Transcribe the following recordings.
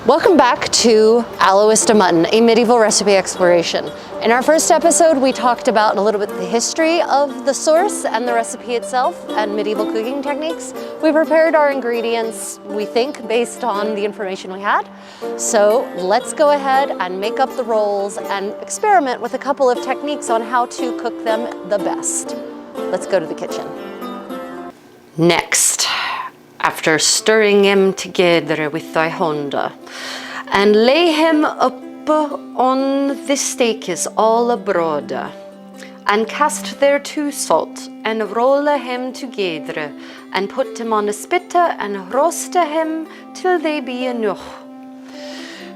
Welcome back to Alois de Mutton, a medieval recipe exploration. In our first episode, we talked about a little bit the history of the source and the recipe itself and medieval cooking techniques. We prepared our ingredients, we think, based on the information we had. So let's go ahead and make up the rolls and experiment with a couple of techniques on how to cook them the best. Let's go to the kitchen. Next, after stirring him together with thy hand, and lay him up on the stakes all abroad, and cast thereto salt, and roll him together, and put him on a spit, and roast him till they be enough.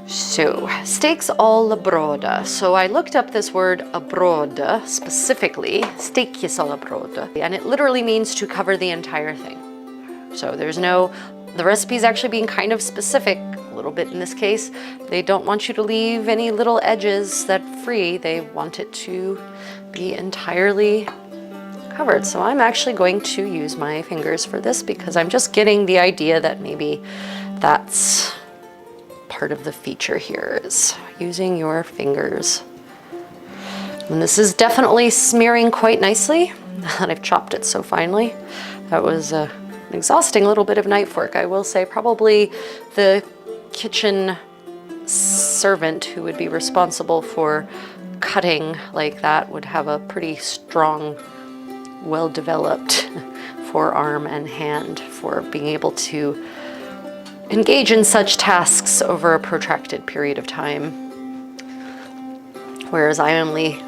So, steaks all abroad. So I looked up this word abroad, specifically, steakjes all abroad, and it literally means to cover the entire thing. So the recipe is actually being kind of specific, a little bit in this case. They don't want you to leave any little edges that free. They want it to be entirely covered. So I'm actually going to use my fingers for this because I'm just getting the idea that maybe that's part of the feature here, is using your fingers. And this is definitely smearing quite nicely now that I've chopped it so finely. That was an exhausting little bit of knife work, I will say. Probably the kitchen servant who would be responsible for cutting like that would have a pretty strong, well-developed forearm and hand for being able to engage in such tasks over a protracted period of time. Whereas I only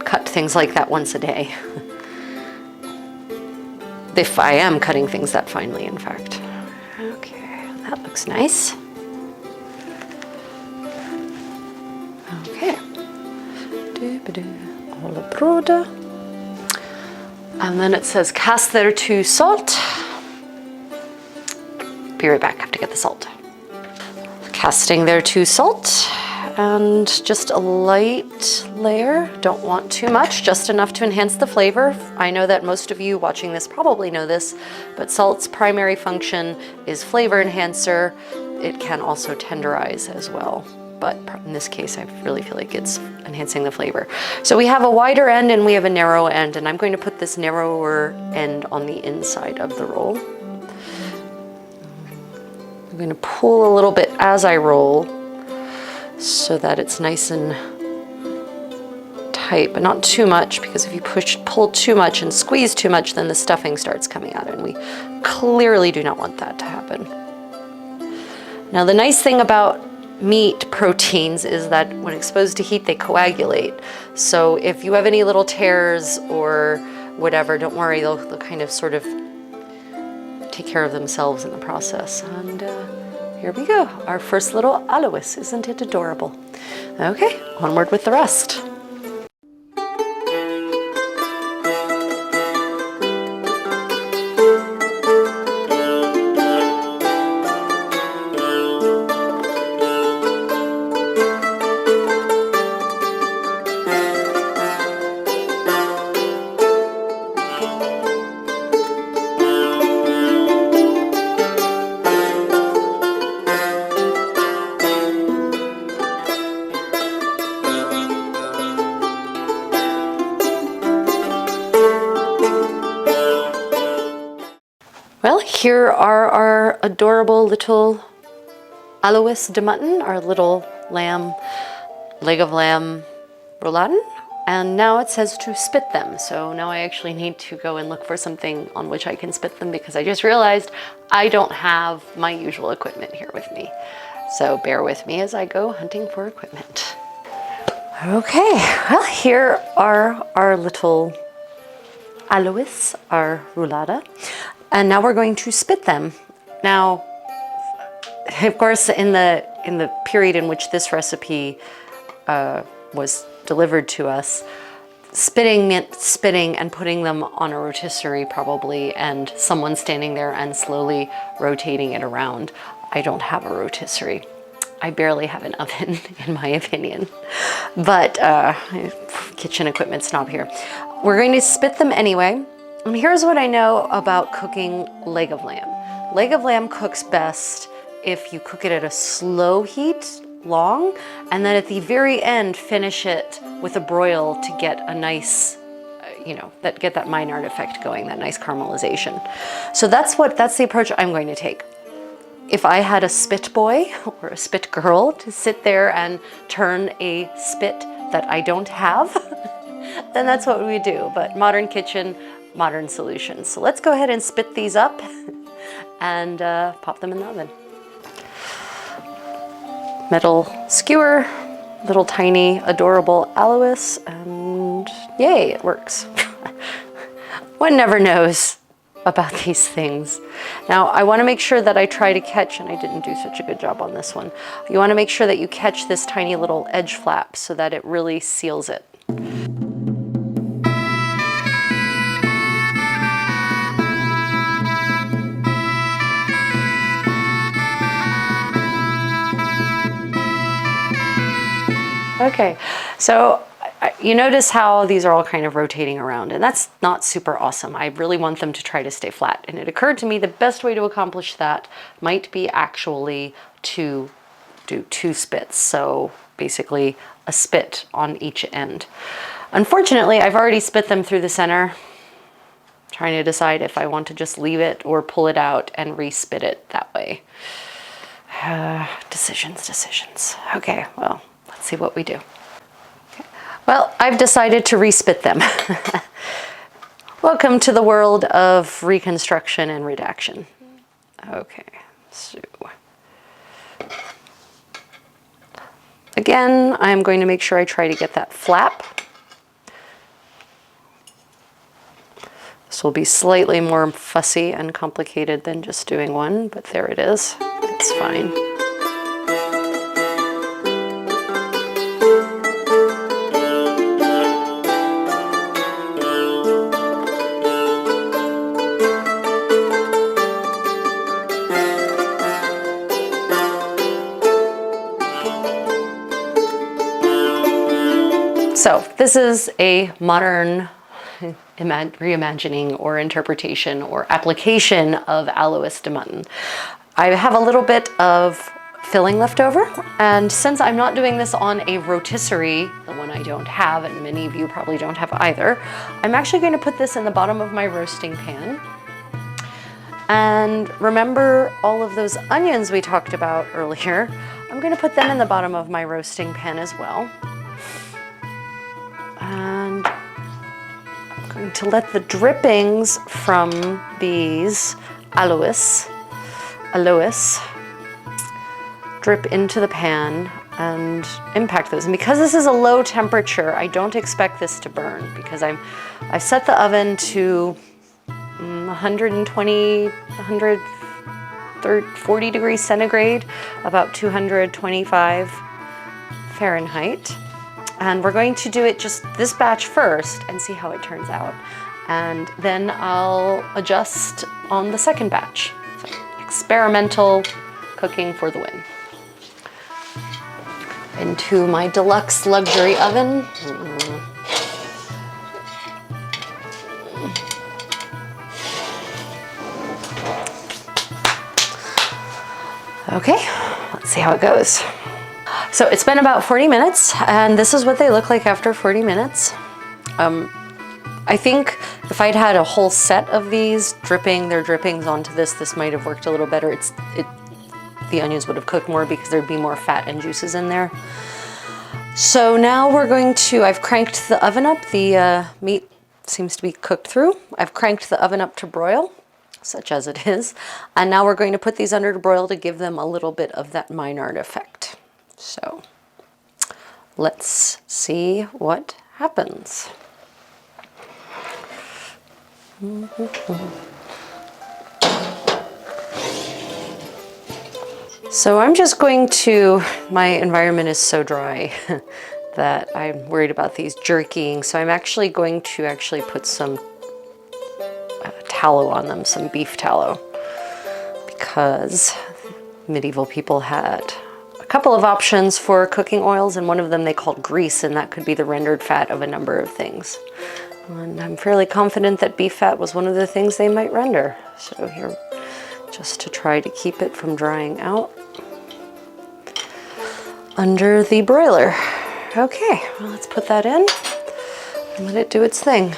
cut things like that once a day. If I am cutting things that finely, in fact. Okay, that looks nice. Okay. All abroad. And then it says cast thereto salt. Be right back, I have to get the salt. Casting thereto salt. And just a light layer. Don't want too much, just enough to enhance the flavor. I know that most of you watching this probably know this, but salt's primary function is flavor enhancer. It can also tenderize as well, but in this case, I really feel like it's enhancing the flavor. So we have a wider end and we have a narrow end, and I'm going to put this narrower end on the inside of the roll. I'm going to pull a little bit as I roll, so that it's nice and tight, but not too much, because if you pull too much and squeeze too much, then the stuffing starts coming out, and we clearly do not want that to happen. Now, the nice thing about meat proteins is that when exposed to heat, they coagulate. So if you have any little tears or whatever, don't worry, they'll kind of sort of take care of themselves in the process. And here we go, our first little Alois. Isn't it adorable? Okay, onward with the rest. Well, here are our adorable little Alois de Mutton, our little leg of lamb rouladen. And now it says to spit them. So now I actually need to go and look for something on which I can spit them, because I just realized I don't have my usual equipment here with me. So bear with me as I go hunting for equipment. Okay, well, here are our little Alois, our roulada. And now we're going to spit them. Now, of course, in the period in which this recipe was delivered to us, spitting meant spitting and putting them on a rotisserie probably, and someone standing there and slowly rotating it around. I don't have a rotisserie. I barely have an oven, in my opinion. But kitchen equipment snob here. We're going to spit them anyway. And here's what I know about cooking leg of lamb. Leg of lamb cooks best if you cook it at a slow heat long, and then at the very end finish it with a broil to get a nice, get that Maillard effect going, that nice caramelization. So that's the approach I'm going to take. If I had a spit boy or a spit girl to sit there and turn a spit that I don't have, then that's what we do. But modern kitchen, modern solutions. So let's go ahead and spit these up and pop them in the oven. Metal skewer, little tiny adorable aloes, and yay, it works. One never knows about these things. Now I want to make sure that I try to catch, and I didn't do such a good job on this one, you want to make sure that you catch this tiny little edge flap so that it really seals it. Okay, so you notice how these are all kind of rotating around, and that's not super awesome. I really want them to try to stay flat. And it occurred to me the best way to accomplish that might be actually to do 2 spits. So basically a spit on each end. Unfortunately, I've already spit them through the center, trying to decide if I want to just leave it or pull it out and re-spit it that way. Decisions. Okay, well, let's see what we do. Okay. Well, I've decided to respit them. Welcome to the world of reconstruction and redaction. Okay, so again, I'm going to make sure I try to get that flap. This will be slightly more fussy and complicated than just doing one, but there it is. It's fine. So this is a modern reimagining or interpretation or application of aloes de mutton. I have a little bit of filling left over, and since I'm not doing this on a rotisserie, the one I don't have, and many of you probably don't have either, I'm actually going to put this in the bottom of my roasting pan. And remember all of those onions we talked about earlier? I'm going to put them in the bottom of my roasting pan as well. And I'm going to let the drippings from these aloes drip into the pan and impact those. And because this is a low temperature, I don't expect this to burn because I've set the oven to 120, 140 degrees centigrade, about 225 Fahrenheit. And we're going to do it just this batch first and see how it turns out. And then I'll adjust on the second batch. So, experimental cooking for the win. Into my deluxe luxury oven. Okay, let's see how it goes. So it's been about 40 minutes, and this is what they look like after 40 minutes. I think if I'd had a whole set of these their drippings onto this might have worked a little better. The onions would have cooked more because there'd be more fat and juices in there. So now we're going to, I've cranked the oven up. The meat seems to be cooked through. I've cranked the oven up to broil, such as it is. And now we're going to put these under to broil to give them a little bit of that Maillard effect. So let's see what happens. So I'm just going to, my environment is so dry that I'm worried about these jerkying. So I'm actually going to put some tallow on them, some beef tallow, because medieval people had a couple of options for cooking oils, and one of them they called grease, and that could be the rendered fat of a number of things. And I'm fairly confident that beef fat was one of the things they might render. So here, just to try to keep it from drying out under the broiler. Okay, well, let's put that in and let it do its thing.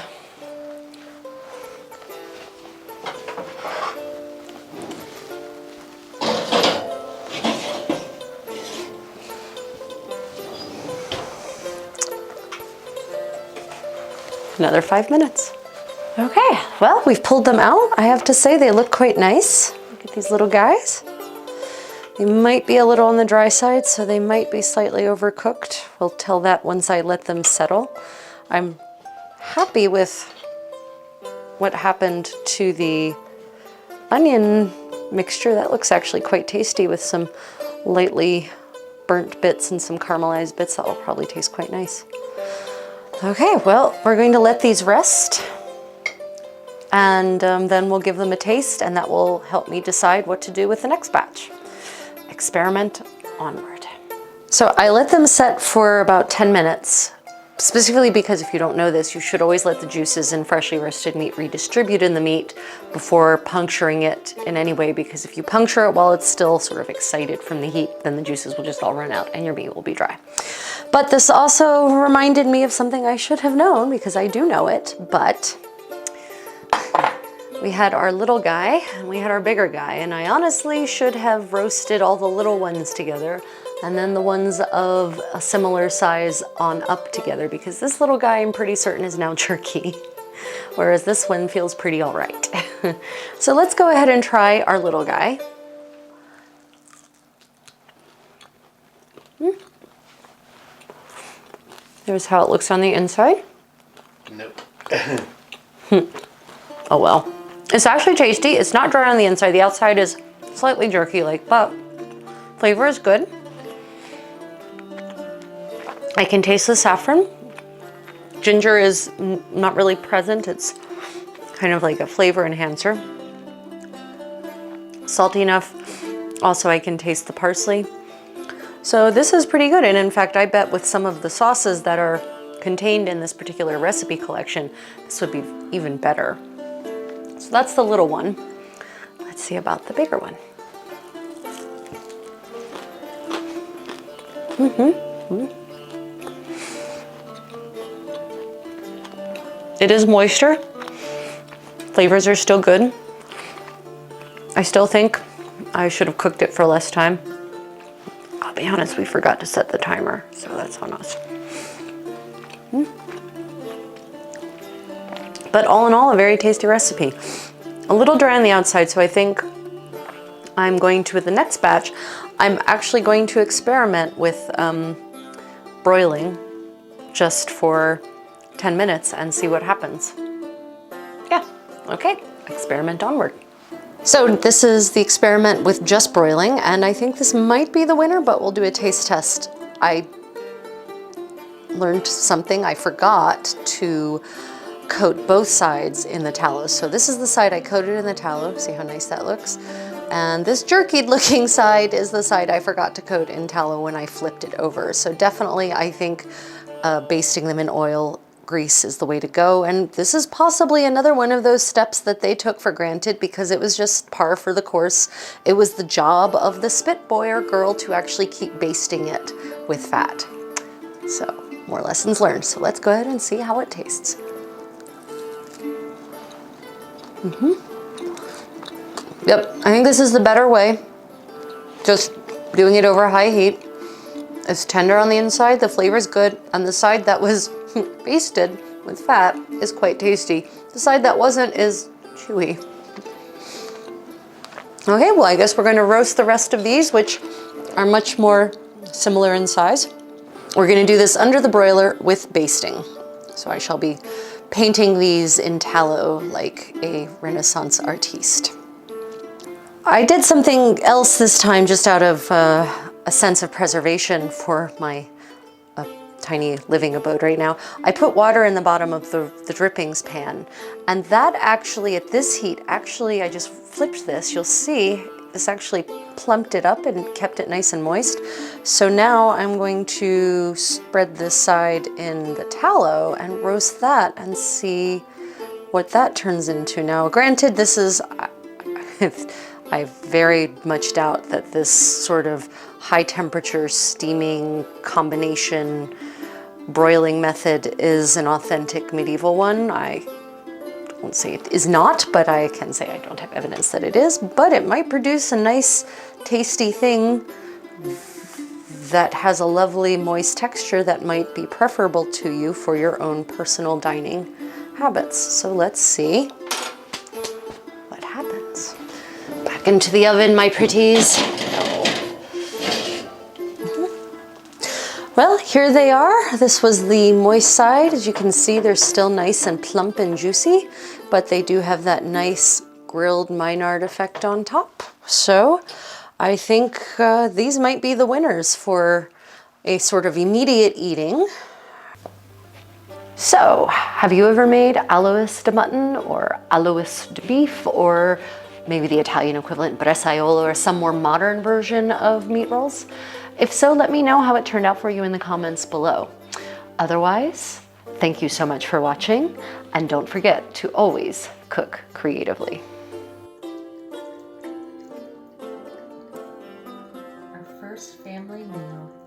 Another 5 minutes. Okay, well, we've pulled them out. I have to say they look quite nice. Look at these little guys. They might be a little on the dry side, so they might be slightly overcooked. We'll tell that once I let them settle. I'm happy with what happened to the onion mixture. That looks actually quite tasty with some lightly burnt bits and some caramelized bits. That will probably taste quite nice. Okay, well, we're going to let these rest, and then we'll give them a taste, and that will help me decide what to do with the next batch. Experiment onward. So I let them set for about 10 minutes, specifically because if you don't know this, you should always let the juices in freshly roasted meat redistribute in the meat before puncturing it in any way, because if you puncture it while it's still sort of excited from the heat, then the juices will just all run out and your meat will be dry. But this also reminded me of something I should have known, because I do know it, but we had our little guy and we had our bigger guy, and I honestly should have roasted all the little ones together and then the ones of a similar size on up together, because this little guy I'm pretty certain is now jerky, whereas this one feels pretty all right. So let's go ahead and try our little guy. There's how it looks on the inside. Nope. Oh well. It's actually tasty. It's not dry on the inside. The outside is slightly jerky-like, but flavor is good. I can taste the saffron. Ginger is not really present. It's kind of like a flavor enhancer. Salty enough. Also, I can taste the parsley. So this is pretty good. And in fact, I bet with some of the sauces that are contained in this particular recipe collection, this would be even better. So that's the little one. Let's see about the bigger one. It is moister. Flavors are still good. I still think I should have cooked it for less time. I'll be honest, we forgot to set the timer, so that's on us. But all in all, a very tasty recipe. A little dry on the outside, so I think I'm going to, with the next batch, I'm actually going to experiment with broiling just for 10 minutes and see what happens. Yeah, okay, experiment onward. So this is the experiment with just broiling, and I think this might be the winner, but we'll do a taste test. I learned something. I forgot to coat both sides in the tallow. So this is the side I coated in the tallow. See how nice that looks? And this jerkied looking side is the side I forgot to coat in tallow when I flipped it over. So definitely I think basting them in oil grease is the way to go. And this is possibly another one of those steps that they took for granted because it was just par for the course. It was the job of the spit boy or girl to actually keep basting it with fat. So more lessons learned. So let's go ahead and see how it tastes. Yep, I think this is the better way. Just doing it over high heat. It's tender on the inside, the flavor's good, and the side that was basted with fat is quite tasty. The side that wasn't is chewy. Okay, well I guess we're going to roast the rest of these, which are much more similar in size. We're going to do this under the broiler with basting. So I shall be painting these in tallow like a Renaissance artiste. I did something else this time just out of a sense of preservation for my tiny living abode right now. I put water in the bottom of the drippings pan, and that actually, at this heat, actually I just flipped this. You'll see this actually plumped it up and kept it nice and moist. So now I'm going to spread this side in the tallow and roast that and see what that turns into. Now, granted, this is, I very much doubt that this sort of high temperature steaming combination broiling method is an authentic medieval one. I won't say it is not, but I can say I don't have evidence that it is, but it might produce a nice tasty thing that has a lovely moist texture that might be preferable to you for your own personal dining habits. So let's see what happens. Back into the oven, my pretties. Well, here they are. This was the moist side. As you can see, they're still nice and plump and juicy, but they do have that nice grilled Maynard effect on top. So I think these might be the winners for a sort of immediate eating. So, have you ever made aloes de mutton or aloes de beef, or maybe the Italian equivalent bresaola, or some more modern version of Meatrolls? If so, let me know how it turned out for you in the comments below. Otherwise, thank you so much for watching, and don't forget to always cook creatively. Our first family meal.